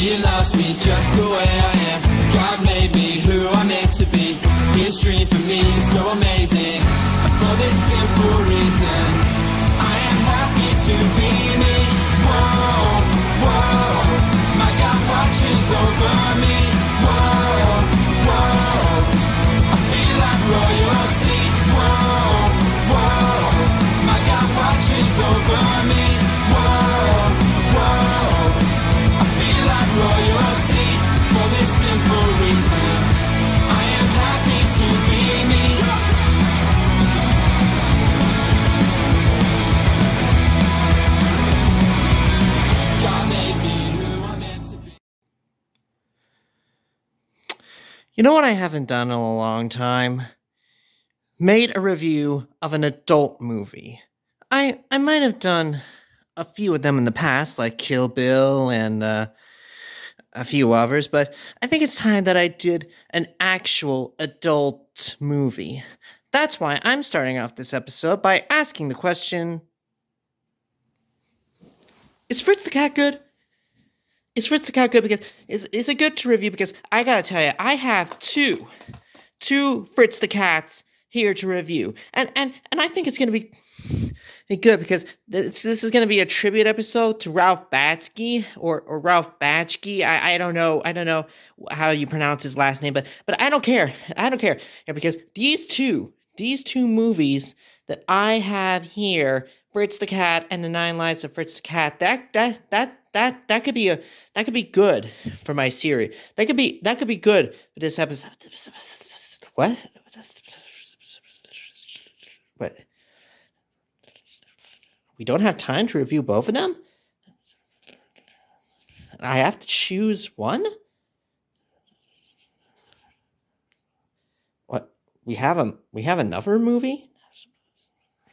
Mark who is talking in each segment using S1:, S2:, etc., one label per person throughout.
S1: He loves me just the way I am. God made me who I'm meant to be. His dream for me is so amazing. For this simple reason, I am happy to be me. Whoa, whoa, my God watches over me. Whoa, whoa, I feel like royalty. Whoa, whoa, my God watches over me. Whoa, whoa, I feel like royalty. For this simple reason, I am happy to be me. God made me who I'm meant to be.
S2: You know what I haven't done in a long time? Made a review of an adult movie. I might have done a few of them in the past, like Kill Bill and a few others, but I think it's time that I did an actual adult movie. That's why I'm starting off this episode by asking the question, is Fritz the Cat good? Is Fritz the Cat good? Because is it good to review? Because I gotta tell you, I have two Fritz the Cats here to review, and I think it's gonna be good because this is gonna be a tribute episode to Ralph Batsky or Ralph Batchke. I don't know how you pronounce his last name, but I don't care. Yeah, because these two movies that I have here, Fritz the Cat and the 9 Lives of Fritz the Cat, that could be good for my series. That could be good for this episode. What? What? We don't have time to review both of them? I have to choose one? What? We have another movie?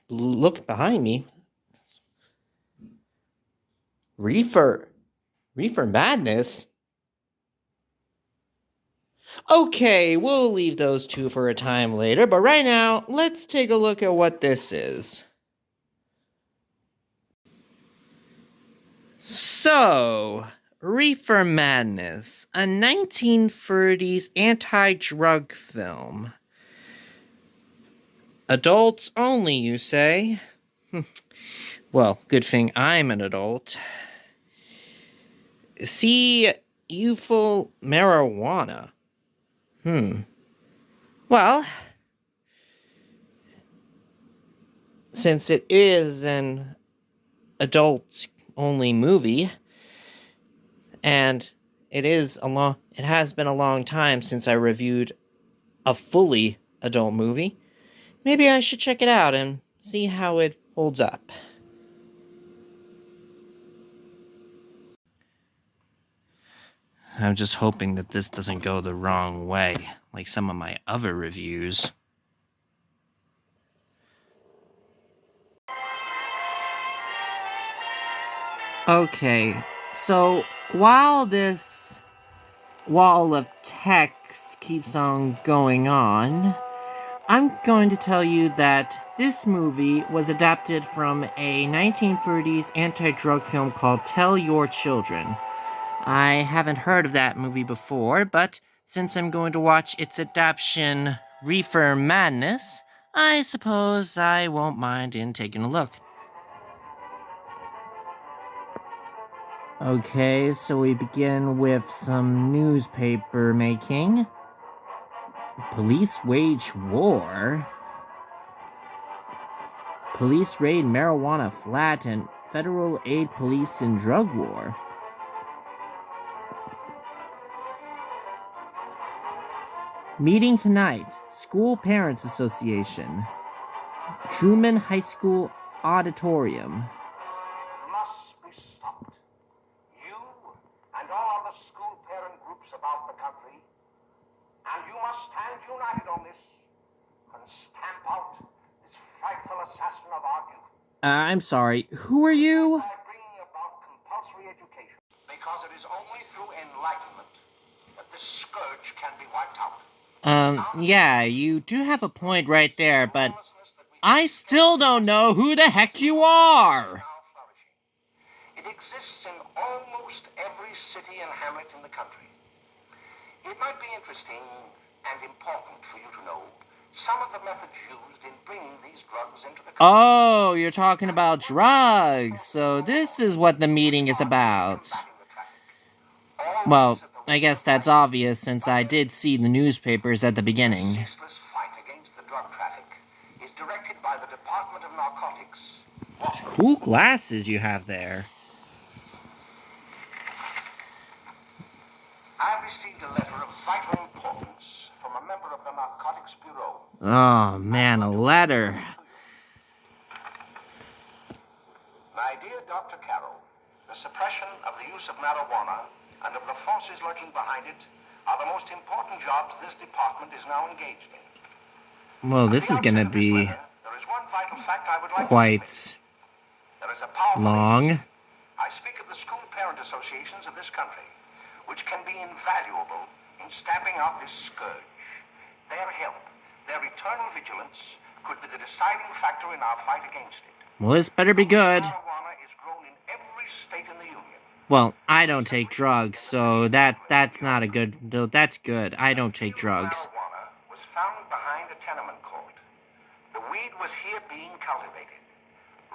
S2: Look behind me. Reefer Madness? Okay, we'll leave those two for a time later, but right now, let's take a look at what this is. So, Reefer Madness, a 1930s anti-drug film. Adults only, you say? Well, good thing I'm an adult. See, youthful marijuana. Well, since it is an adult-only movie, and it has been a long time since I reviewed a fully adult movie, maybe I should check it out and see how it holds up. I'm just hoping that this doesn't go the wrong way, like some of my other reviews. Okay, so while this wall of text keeps on going on, I'm going to tell you that this movie was adapted from a 1930s anti-drug film called Tell Your Children. I haven't heard of that movie before, but since I'm going to watch its adaptation, Reefer Madness, I suppose I won't mind in taking a look. Okay, so we begin with some newspaper making. Police wage war. Police raid marijuana flat and federal aid police in drug war. Meeting tonight, School Parents Association, Truman High School Auditorium.
S3: Must be stopped. You and all other school parent groups about the country, and you must stand united on this and stamp out this frightful assassin of our youth.
S2: I'm sorry, who are you?
S3: By bringing about compulsory education, because it is only through enlightenment that this scourge can be wiped out.
S2: Yeah, you do have a point right there, but I still don't know who the heck you are!
S3: It exists in almost every city and hamlet in the country. It might be interesting and important for you to know some of the methods used in bringing these drugs into the country.
S2: Oh, you're talking about drugs. So this is what the meeting is about. Well, I guess that's obvious since I did see the newspapers at the beginning.
S3: The ceaseless fight against the drug traffic is directed by the Department of Narcotics.
S2: Cool glasses you have there.
S3: I received a letter of vital importance from a member of the Narcotics Bureau.
S2: Oh, man, a letter.
S3: My dear Dr. Carroll, the suppression of the use of marijuana and of the forces lurking behind it are the most important jobs this department is now engaged in.
S2: Well, this is gonna be
S3: There is one vital fact I would like
S2: quite
S3: to state. There is a powerful
S2: long.
S3: agency. I speak of the school parent associations of this country, which can be invaluable in stamping out this scourge. Their help, their eternal vigilance, could be the deciding factor in our fight against it.
S2: Well, this better be good.
S3: Marijuana is grown in every state in the union.
S2: Well, I don't take drugs, so that's not a good... That's good. I don't take drugs.
S3: Marijuana was found behind a tenement court. The weed was here being cultivated,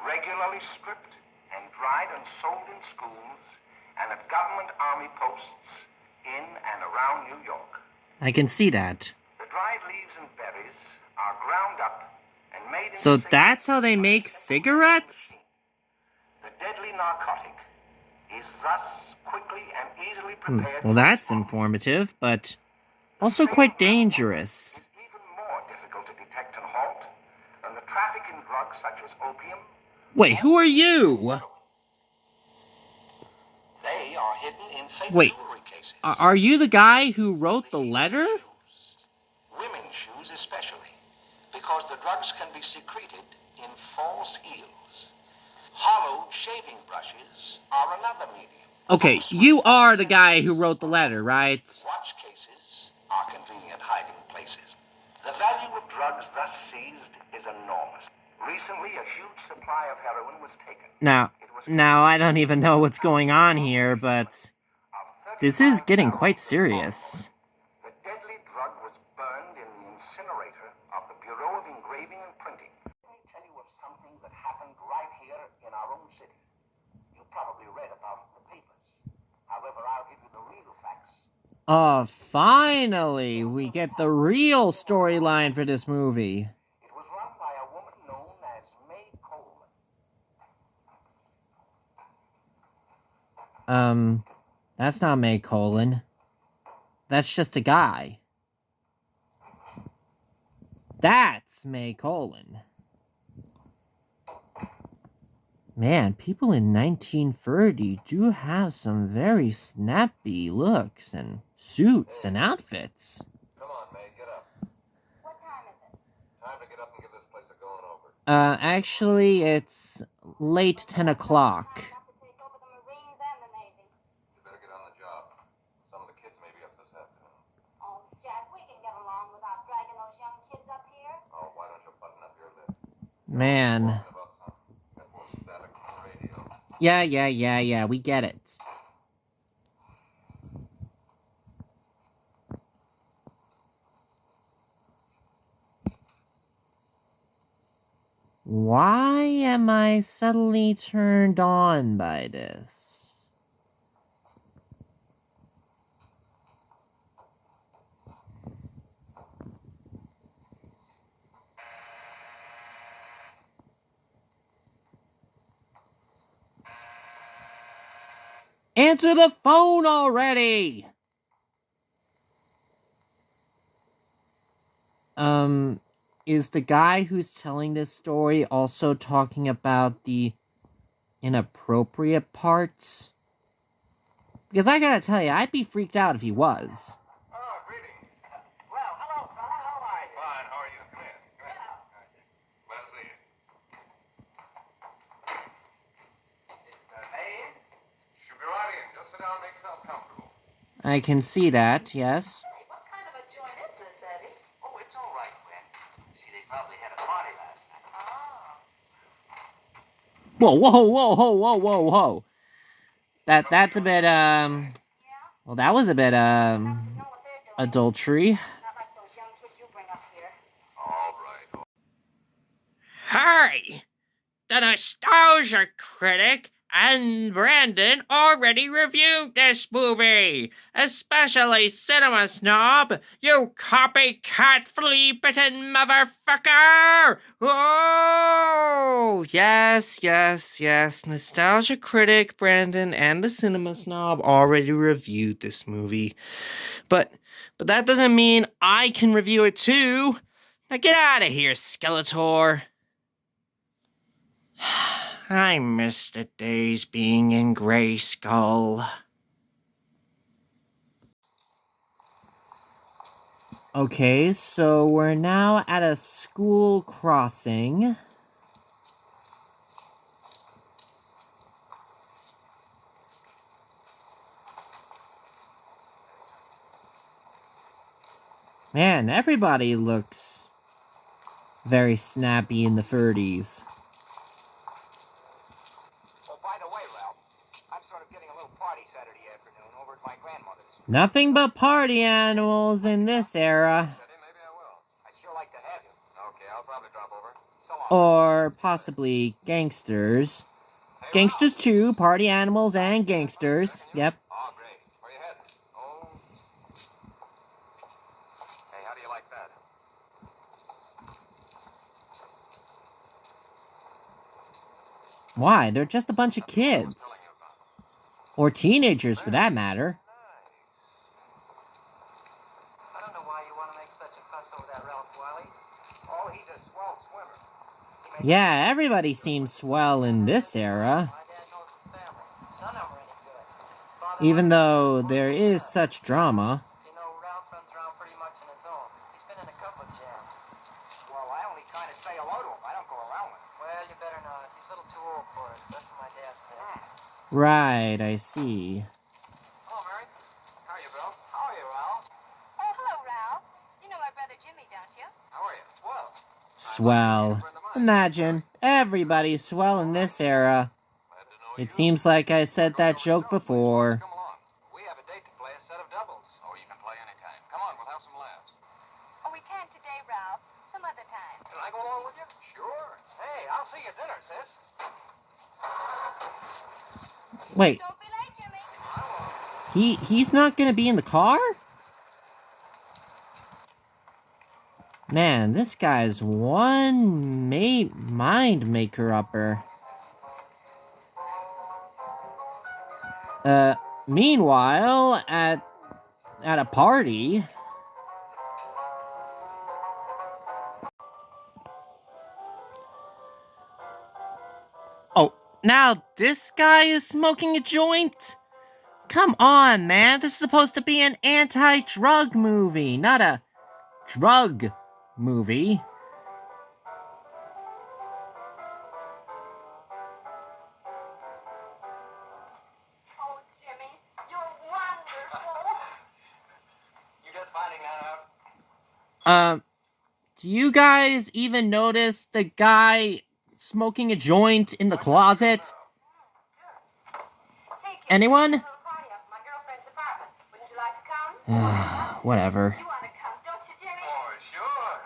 S3: regularly stripped and dried and sold in schools and at government army posts in and around New York.
S2: I can see that.
S3: The dried leaves and berries are ground up and made into
S2: So
S3: cigarettes.
S2: that's how they make cigarettes?
S3: The deadly narcotic is thus quickly and easily prepared.
S2: Well, that's informative, but also quite dangerous.
S3: Is even more difficult to detect and halt than the traffic in drugs such as opium.
S2: Wait, who are you?
S3: They are hidden in fake
S2: Wait,
S3: jewelry cases.
S2: Are you the guy who wrote the letter?
S3: Women's shoes especially, because the drugs can be secreted in false heels. Hollowed shaving brushes are another medium.
S2: Okay, you are the guy who wrote the letter, right?
S3: Watch cases are convenient hiding places. The value of drugs thus seized is enormous. Recently, a huge supply of heroin was taken.
S2: Now I don't even know what's going on here, but this is getting quite serious.
S3: The deadly drug was burned in the incinerator of the Bureau of Engraving and Printing. Let me tell you of something that happened right here in our own city. You probably read about it in the papers. However, I'll give you the real facts.
S2: Finally, we get the real storyline for this movie.
S3: It was run by a woman known as May Coleman.
S2: That's not May Colon. That's just a guy. That's May Colon. Man, people in 1930 do have some very snappy looks and suits and outfits.
S3: Come on, May, get up.
S4: What time is it?
S3: Time to get up and give this place a going over.
S2: Actually, it's late 10 o'clock.
S4: Time enough to take over the Marines and the Navy.
S3: You better get on the job. Some of the kids may be up this afternoon.
S4: Oh, Jack, we can get along without dragging those young kids up here.
S3: Oh, why don't you button up your lip?
S2: Man.
S3: Talking about something. That was static on the radio.
S2: Yeah, we get it. Why am I suddenly turned on by this? Answer the phone already! Is the guy who's telling this story also talking about the inappropriate parts? Because I gotta tell you, I'd be freaked out if he was.
S3: Oh, greetings. Well, hello, fella. How are you? Fine. How are you? Come in. Come in. Glad to see you. Maid? Should be right in. Just sit down and make yourselves comfortable.
S2: I can see that, yes.
S4: Hey, what kind of a joint is this, Eddie?
S3: Oh, it's all right, Gwen. See, they probably had a party last night.
S4: Oh.
S2: Whoa. That's a bit, well, that was a bit, adultery.
S4: Not like those young kids you bring up here.
S3: All right.
S2: Hi! The Nostalgia Critic and Brandon already reviewed this movie, especially Cinema Snob, you copycat flea-bitten motherfucker! Oh! Yes, Nostalgia Critic, Brandon, and the Cinema Snob already reviewed this movie. But that doesn't mean I can review it too! Now get out of here, Skeletor! I miss the days being in Grayskull. Okay, so we're now at a school crossing. Man, everybody looks very snappy in the 30s.
S3: Oh, by the way, Ralph, I'm sort of getting a little party Saturday afternoon over at my grandmother's.
S2: Nothing but party animals in this era.
S3: Maybe I will. I'd sure like to have you. Okay, I'll probably drop over. So long.
S2: Or possibly gangsters. Gangsters too, party animals and gangsters. Yep.
S3: Oh, great. Where you heading? Oh. Hey, how do you like that?
S2: Why? They're just a bunch of kids. Or teenagers, for that matter.
S3: I don't know why you want to make such a fuss over that Ralph Wiley. Oh, he's a swell swimmer.
S2: Yeah, everybody seems swell in this era.
S3: My dad knows his family. None of them are any good. His father
S2: Even though there is such drama.
S3: You know, Ralph runs around pretty much on his own. He's been in a couple of jams. Well, I only kind of say hello to him. I don't go around with him. Well, you better not. He's a little too old for it. That's what my dad said.
S2: Right, I see.
S3: Hello, Mary. How are you, Bill? How are you, Ralph?
S4: Oh, hello, Ralph. You know my brother Jimmy, don't you?
S3: How are you? Swell.
S2: Swell. Imagine, everybody's swell in this era.
S3: Glad to know
S2: It seems like I said that joke before.
S3: Come along. We have a date to play a set of doubles. Oh, you can play anytime. Come on, we'll have some laughs.
S4: Oh, we can't today, Ralph. Some other time.
S3: Can I go along with you? Sure. Hey, I'll see you at dinner, sis.
S2: Wait,
S4: Don't be late, Jimmy.
S2: he's not gonna be in the car? Man, this guy's one mind maker upper. Meanwhile, at a party. Oh, now this guy is smoking a joint? Come on, man. This is supposed to be an anti-drug movie, not a drug movie.
S4: Oh, Jimmy, you're wonderful.
S3: You just finding that out?
S2: Do you guys even notice the guy smoking a joint in the closet?
S4: Hey, kid,
S2: Anyone?
S4: there's a little party up at my girlfriend's apartment. Wouldn't you like to come?
S2: Whatever.
S4: You want to come, don't you, Jimmy?
S3: Oh, sure.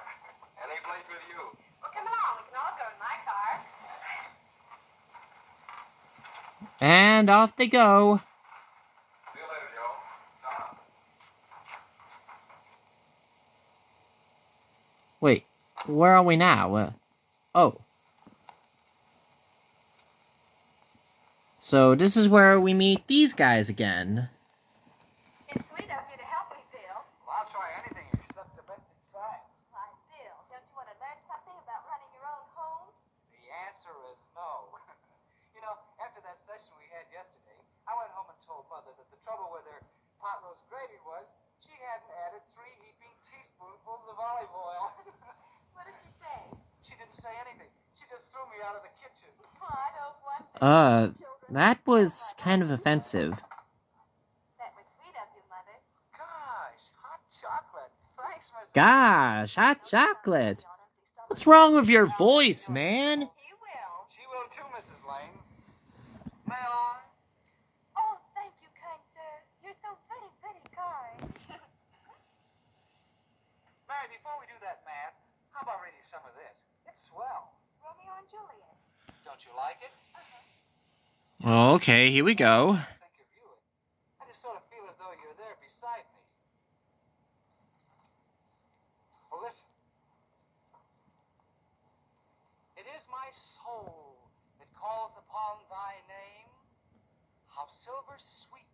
S3: Any place with you.
S4: Well, come along. We can all go in my car.
S2: And off they go.
S3: See you later, Joe.
S2: Wait, where are we now? Oh. So this is where we meet these guys again.
S4: It's sweet of you to help me, Bill.
S3: Well, I'll try anything except domestic science.
S4: Why, Bill, don't you want to learn something about running your own home?
S3: The answer is no. You know, after that session we had yesterday, I went home and told Mother that the trouble with her pot roast gravy was she hadn't added 3 heaping teaspoonfuls of olive oil.
S4: What did she say?
S3: She didn't say anything. She just threw me out of the kitchen.
S4: Oh, I don't want to.
S2: That was kind of offensive.
S4: That was sweet of you, Mother.
S3: Gosh, hot chocolate. Thanks, Miss.
S2: Gosh, hot chocolate. What's wrong with your voice, man?
S4: He will.
S3: She will too, Mrs. Lane. May I?
S4: Oh,
S2: Okay, here we go.
S3: Think of you. I just sort of feel as though you're there beside me. Well, listen. It is my soul that calls upon thy name. How silver sweet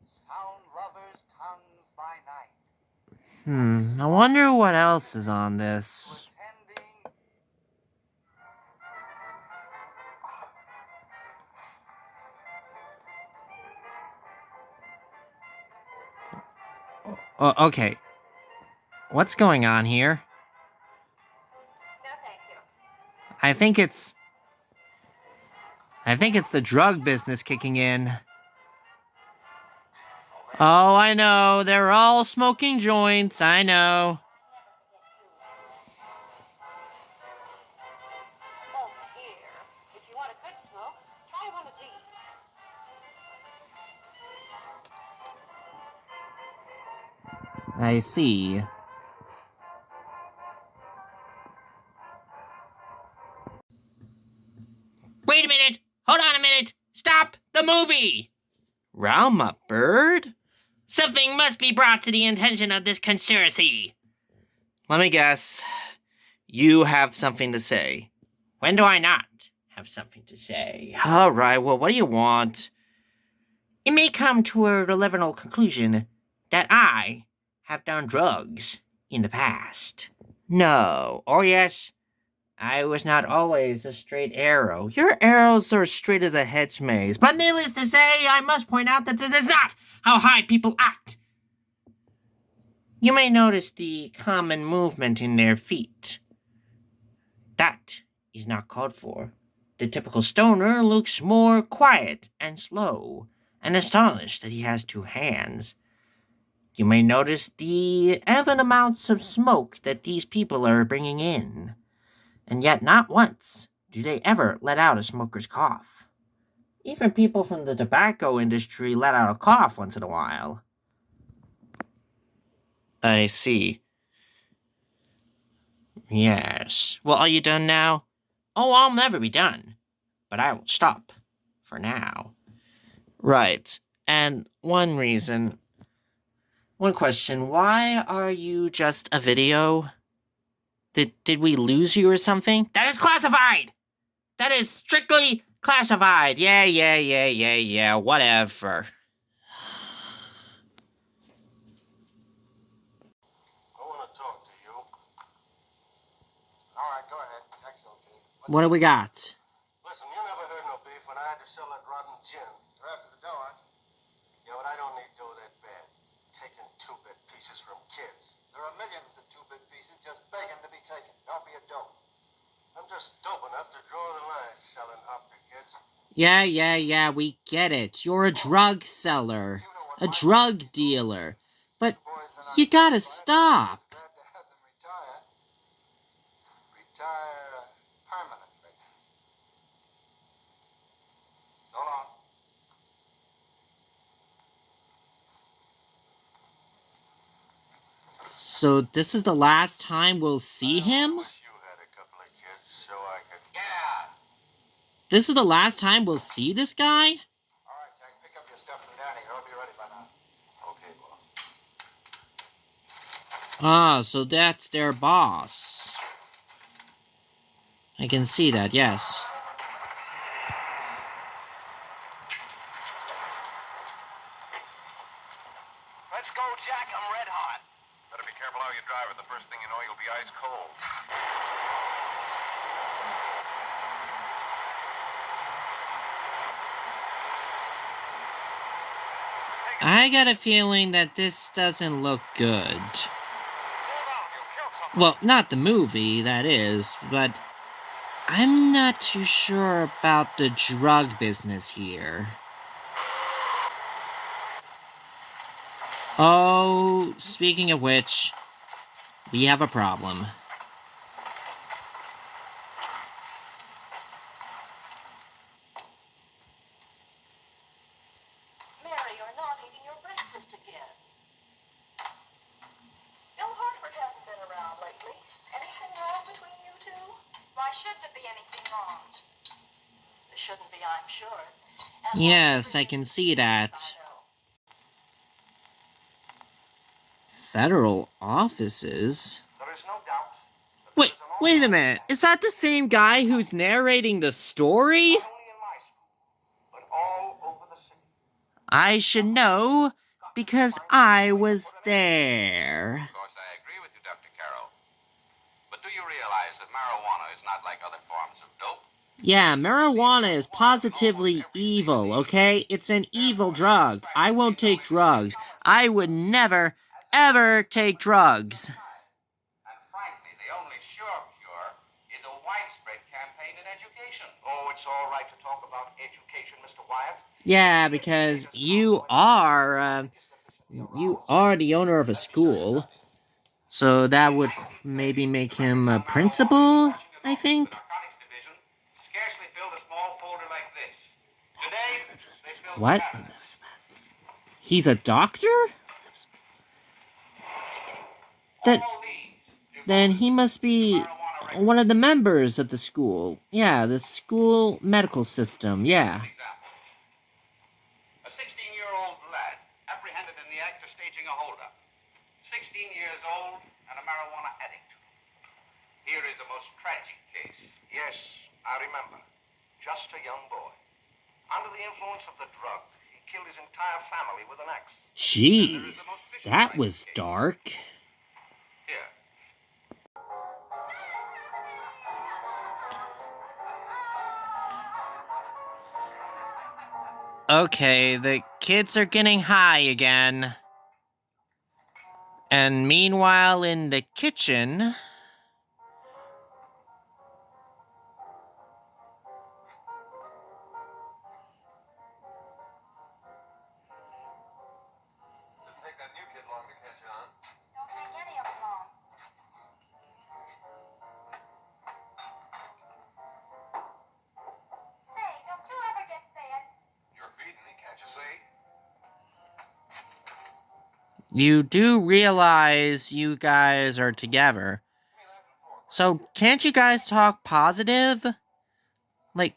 S3: sound lovers' tongues by night.
S2: I wonder what else is on this.
S3: Attending.
S2: Okay. What's going on here?
S4: No, thank you.
S2: I think it's the drug business kicking in. Oh, I know. They're all smoking joints. I know.
S4: Oh, here. If you want a good smoke, try one of these.
S2: I see. Wait a minute! Hold on a minute! Stop the movie! Ralma Bird? Something must be brought to the attention of this conspiracy. Let me guess. You have something to say. When do I not have something to say? Alright, well, what do you want? It may come to a relevant conclusion that I have done drugs in the past. No, or yes, I was not always a straight arrow. Your arrows are straight as a hedge maze. But needless to say, I must point out that this is not how high people act. You may notice the common movement in their feet. That is not called for. The typical stoner looks more quiet and slow, and astonished that he has two hands. You may notice the even amounts of smoke that these people are bringing in. And yet not once do they ever let out a smoker's cough. Even people from the tobacco industry let out a cough once in a while. I see. Yes. Well, are you done now? Oh, I'll never be done. But I will stop. For now. Right. And one question, why are you just a video? Did we lose you or something? That is classified! That is strictly classified. Yeah, whatever.
S3: I want to talk to you. All right, go ahead. That's okay.
S2: What do we got?
S3: Listen, you never heard no beef when I had to sell that rotten gin. They're after the dough, huh? Yeah, but I don't need dough that bad. Taking two-bit pieces from kids. There are millions of two-bit pieces just begging to be taken. Don't be a dope. I'm just dope enough to draw the line selling up to kids.
S2: Yeah, we get it. You're a drug seller. A drug dealer. But you gotta stop.
S3: Glad to have them retire. Retire permanently. So long.
S2: So this is the last time we'll see him?
S3: Wish you had a couple of kids so I could. Yeah.
S2: This is the last time we'll see this guy?
S3: All right, Jack. Pick up your stuff from down here. I'll be ready by now. Okay, boss.
S2: Ah, so that's their boss. I can see that, yes.
S3: Let's go, Jack. I'm red hot. Better be careful how you drive it. The first thing you know, you'll be ice cold.
S2: I got a feeling that this doesn't look good.
S3: Hold on, you'll kill someone.
S2: Well, not the movie, that is, but I'm not too sure about the drug business here. Oh, speaking of which, we have a problem.
S4: Mary, you're not eating your breakfast again. Bill Hartford hasn't been around lately. Anything wrong between you two? Why should there be anything wrong? There shouldn't be, I'm sure.
S2: Yes, I can see that. Federal offices?
S3: There is no doubt that
S2: Wait,
S3: there is an
S2: wait a
S3: awful
S2: minute.
S3: lot
S2: Is that the same guy who's narrating the story?
S3: not only in my school, but all over the city.
S2: I should know, because I was there.
S5: Of course, I agree with you, Dr. Carroll. But do you realize that marijuana is not like other forms of dope?
S2: Yeah, marijuana is positively evil, okay? It's an evil drug. I won't take drugs. I would never, ever take drugs.
S5: And frankly, the only sure cure is a widespread campaign in education.
S3: Oh, it's all right to talk about education, Mr. Wyatt.
S2: Yeah, because you are the owner of a school. So that would maybe make him a principal, I think?
S5: Narcotics division scarcely filled a small folder like this. Today, they filled
S2: What?
S5: cabinets.
S2: He's a doctor? That,
S5: All these
S2: then he must be one of the members of the school. Yeah, the school medical system, yeah.
S5: example. A 16-year-old lad apprehended in the act of staging a holdup. 16 years old and a marijuana addict. Here is a most tragic case.
S3: Yes, I remember. Just a young boy. Under the influence of the drug, he killed his entire family with an axe.
S2: Jeez, that was dark.
S5: Here.
S2: Okay, the kids are getting high again. And meanwhile, in the kitchen...
S5: Didn't take that new kid long to catch on.
S4: Don't take any of them long. Say, don't you ever get fed?
S5: You're feeding me, can't you see?
S2: You do realize you guys are together. So, can't you guys talk positive? Like,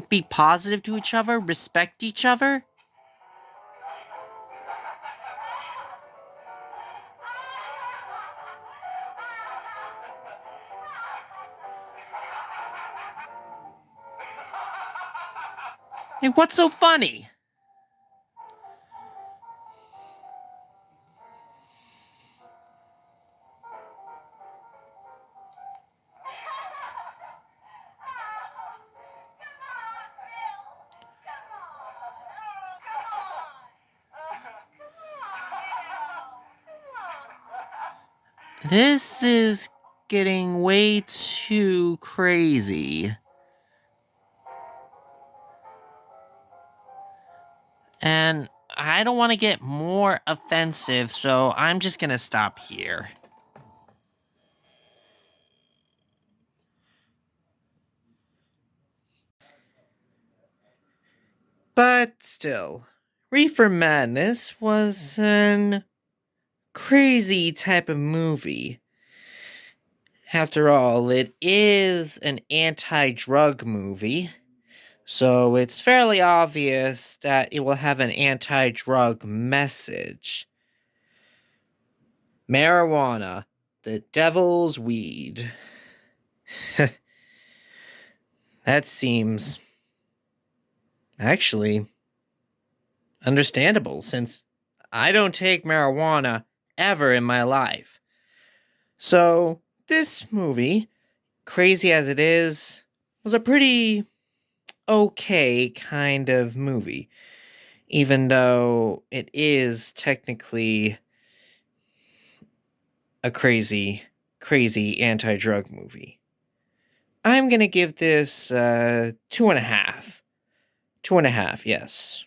S2: be positive to each other? Respect each other? Hey, what's so funny? This is getting way too crazy. And I don't want to get more offensive, so I'm just gonna stop here. But still, Reefer Madness was an crazy type of movie. After all, it is an anti-drug movie, so it's fairly obvious that it will have an anti-drug message. Marijuana, the devil's weed. That seems actually understandable, since I don't take marijuana ever in my life. So, this movie, crazy as it is, was a pretty okay kind of movie, even though it is technically a crazy anti-drug movie. I'm gonna give this 2.5. 2.5, yes.